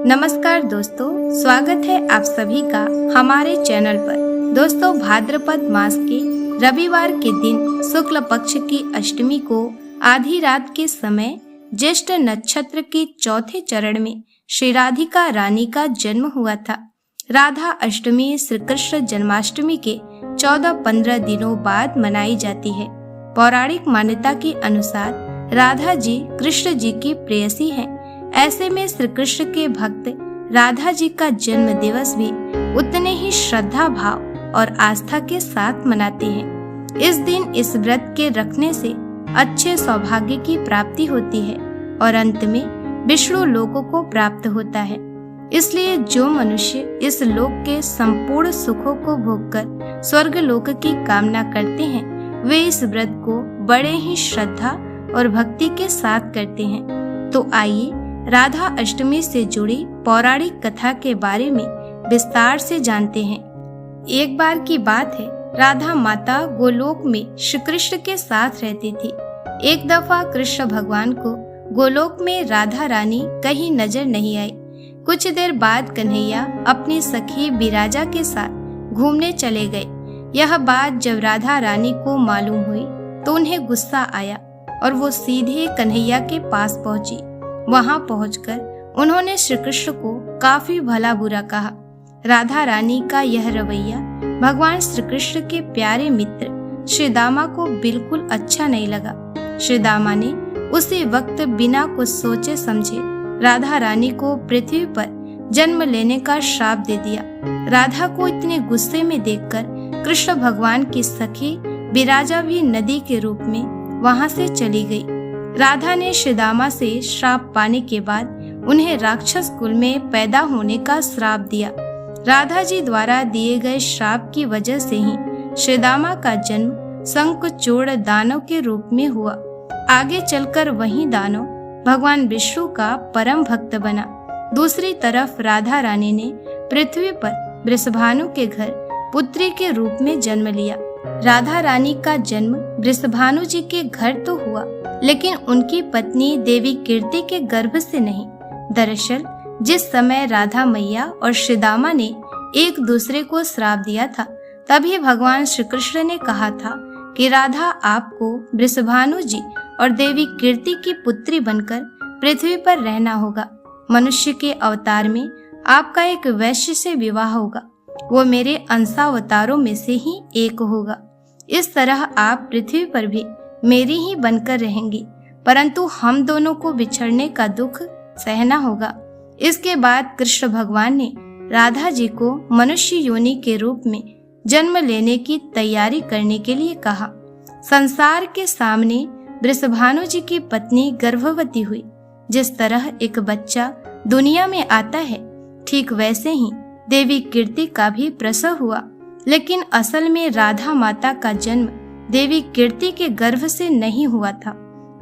नमस्कार दोस्तों, स्वागत है आप सभी का हमारे चैनल पर। दोस्तों, भाद्रपद मास के रविवार के दिन शुक्ल पक्ष की अष्टमी को आधी रात के समय ज्येष्ठ नक्षत्र के चौथे चरण में श्री राधिका रानी का जन्म हुआ था। राधा अष्टमी श्री कृष्ण जन्माष्टमी के 14-15 दिनों बाद मनाई जाती है। पौराणिक मान्यता के अनुसार राधा जी कृष्ण जी की प्रेयसी हैं। ऐसे में श्री कृष्ण के भक्त राधा जी का जन्म दिवस भी उतने ही श्रद्धा भाव और आस्था के साथ मनाते हैं। इस दिन इस व्रत के रखने से अच्छे सौभाग्य की प्राप्ति होती है और अंत में विष्णु लोकों को प्राप्त होता है। इसलिए जो मनुष्य इस लोक के संपूर्ण सुखों को भोगकर स्वर्ग लोक की कामना करते हैं, वे इस व्रत को बड़े ही श्रद्धा और भक्ति के साथ करते हैं। तो आइए राधा अष्टमी से जुड़ी पौराणिक कथा के बारे में विस्तार से जानते हैं। एक बार की बात है, राधा माता गोलोक में श्री कृष्ण के साथ रहती थी। एक दफा कृष्ण भगवान को गोलोक में राधा रानी कहीं नजर नहीं आई। कुछ देर बाद कन्हैया अपनी सखी विराजा के साथ घूमने चले गए। यह बात जब राधा रानी को मालूम हुई तो उन्हें गुस्सा आया और वो सीधे कन्हैया के पास पहुंची। वहां पहुंचकर उन्होंने श्री कृष्ण को काफी भला बुरा कहा। राधा रानी का यह रवैया भगवान श्री कृष्ण के प्यारे मित्र श्री दामा को बिल्कुल अच्छा नहीं लगा। श्री दामा ने उसी वक्त बिना कुछ सोचे समझे राधा रानी को पृथ्वी पर जन्म लेने का श्राप दे दिया। राधा को इतने गुस्से में देखकर कृष्ण भगवान की सखी विराजा भी नदी के रूप में वहां से चली गई। राधा ने श्रीदामा से श्राप पाने के बाद उन्हें राक्षस कुल में पैदा होने का श्राप दिया। राधा जी द्वारा दिए गए श्राप की वजह से ही श्रीदामा का जन्म शंखचूड़ दानव के रूप में हुआ। आगे चलकर वही दानव भगवान विष्णु का परम भक्त बना। दूसरी तरफ राधा रानी ने पृथ्वी पर वृषभानु के घर पुत्री के रूप में जन्म लिया। राधा रानी का जन्म वृषभानु जी के घर तो हुआ, लेकिन उनकी पत्नी देवी कीर्ति के गर्भ से नहीं। दरअसल जिस समय राधा मैया और श्रीदामा ने एक दूसरे को श्राप दिया था, तभी भगवान श्री कृष्ण ने कहा था कि राधा आपको वृषभानु जी और देवी कीर्ति की पुत्री बनकर पृथ्वी पर रहना होगा। मनुष्य के अवतार में आपका एक वैश्य से विवाह होगा, वो मेरे अंशावतारों में से ही एक होगा। इस तरह आप पृथ्वी पर भी मेरी ही बनकर रहेंगी, परंतु हम दोनों को बिछड़ने का दुख सहना होगा। इसके बाद कृष्ण भगवान ने राधा जी को मनुष्य योनि के रूप में जन्म लेने की तैयारी करने के लिए कहा। संसार के सामने वृषभानु जी की पत्नी गर्भवती हुई। जिस तरह एक बच्चा दुनिया में आता है, ठीक वैसे ही देवी कीर्ति का भी प्रसव हुआ। लेकिन असल में राधा माता का जन्म देवी कीर्ति के गर्भ से नहीं हुआ था।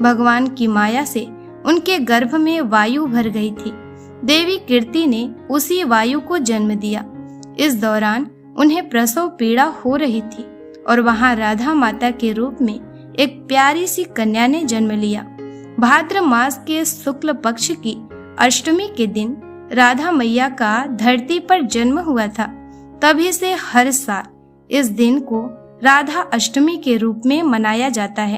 भगवान की माया से उनके गर्भ में वायु भर गई थी। देवी कीर्ति ने उसी वायु को जन्म दिया। इस दौरान उन्हें प्रसव पीड़ा हो रही थी और वहां राधा माता के रूप में एक प्यारी सी कन्या ने जन्म लिया। भाद्र मास के शुक्ल पक्ष की अष्टमी के दिन राधा मैया का धरती पर जन्म हुआ था। तभी से हर साल इस दिन को राधा अष्टमी के रूप में मनाया जाता है।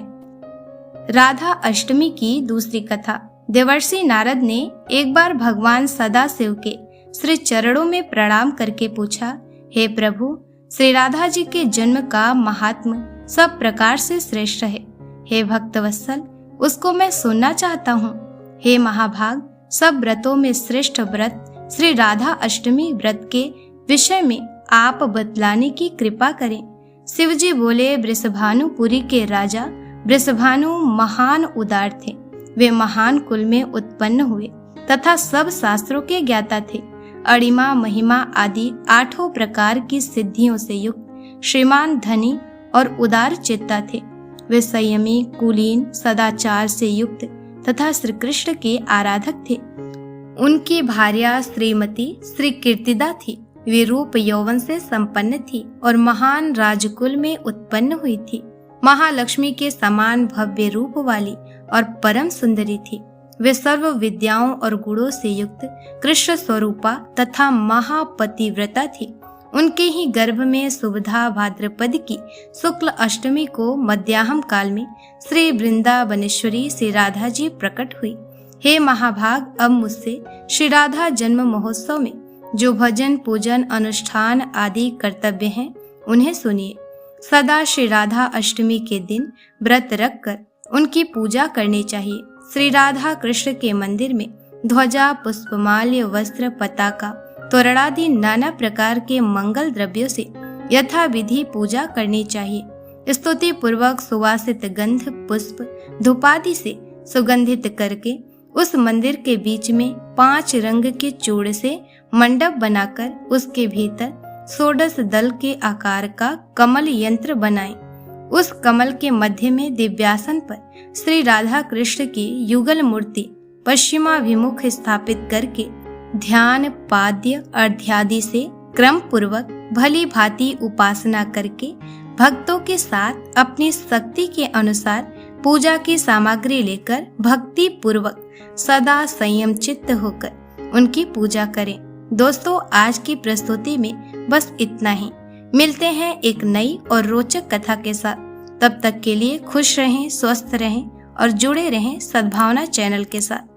राधा अष्टमी की दूसरी कथा। देवर्षि नारद ने एक बार भगवान सदाशिव के श्री चरणों में प्रणाम करके पूछा, हे प्रभु, श्री राधा जी के जन्म का महात्म सब प्रकार से श्रेष्ठ है। हे भक्तवत्सल, उसको मैं सुनना चाहता हूँ। हे महाभाग, सब व्रतों में श्रेष्ठ व्रत श्री राधा अष्टमी व्रत के विषय में आप बतलाने की कृपा करें। शिवजी बोले, वृषभानुपुरी के राजा वृषभानु महान उदार थे। वे महान कुल में उत्पन्न हुए तथा सब शास्त्रों के ज्ञाता थे। अणिमा, महिमा आदि 8 प्रकार की सिद्धियों से युक्त श्रीमान धनी और उदार चित्ता थे। वे संयमी, कुलीन, सदाचार से युक्त तथा श्री कृष्ण के आराधक थे। उनकी भार्या श्रीमती श्री कीर्तिदा थी। वे रूप यौवन से संपन्न थी और महान राजकुल में उत्पन्न हुई थी। महालक्ष्मी के समान भव्य रूप वाली और परम सुंदरी थी। वे सर्व विद्याओं और गुणों से युक्त कृष्ण स्वरूपा तथा महापतिव्रता थी। उनके ही गर्भ में सुबधा भाद्रपद की शुक्ल अष्टमी को मध्याह्न काल में श्री वृंदावनेश्वरी श्री राधा जी प्रकट हुई। हे महाभाग, अब मुझसे श्री राधा जन्म महोत्सव में जो भजन पूजन अनुष्ठान आदि कर्तव्य हैं उन्हें सुनिए। सदा श्री राधा अष्टमी के दिन व्रत रखकर उनकी पूजा करनी चाहिए। श्री राधा कृष्ण के मंदिर में ध्वजा पुष्पमाल्य वस्त्र पताका तोरणादि नाना प्रकार के मंगल द्रव्यों से यथा विधि पूजा करनी चाहिए। स्तुति पूर्वक सुवासित गंध पुष्प धूपादि से सुगंधित करके उस मंदिर के बीच में 5 रंग के चूड़ से मंडप बनाकर उसके भीतर 16 दल के आकार का कमल यंत्र बनाएं। उस कमल के मध्य में दिव्यासन पर श्री राधा कृष्ण की युगल मूर्ति पश्चिमाभिमुख स्थापित करके ध्यान पाद्य अर्घ्यादि से क्रम पूर्वक भली भांति उपासना करके भक्तों के साथ अपनी शक्ति के अनुसार पूजा की सामग्री लेकर भक्ति पूर्वक सदा संयम चित्त होकर उनकी पूजा करें। दोस्तों, आज की प्रस्तुति में बस इतना ही। मिलते हैं एक नई और रोचक कथा के साथ। तब तक के लिए खुश रहें, स्वस्थ रहें और जुड़े रहें सद्भावना चैनल के साथ।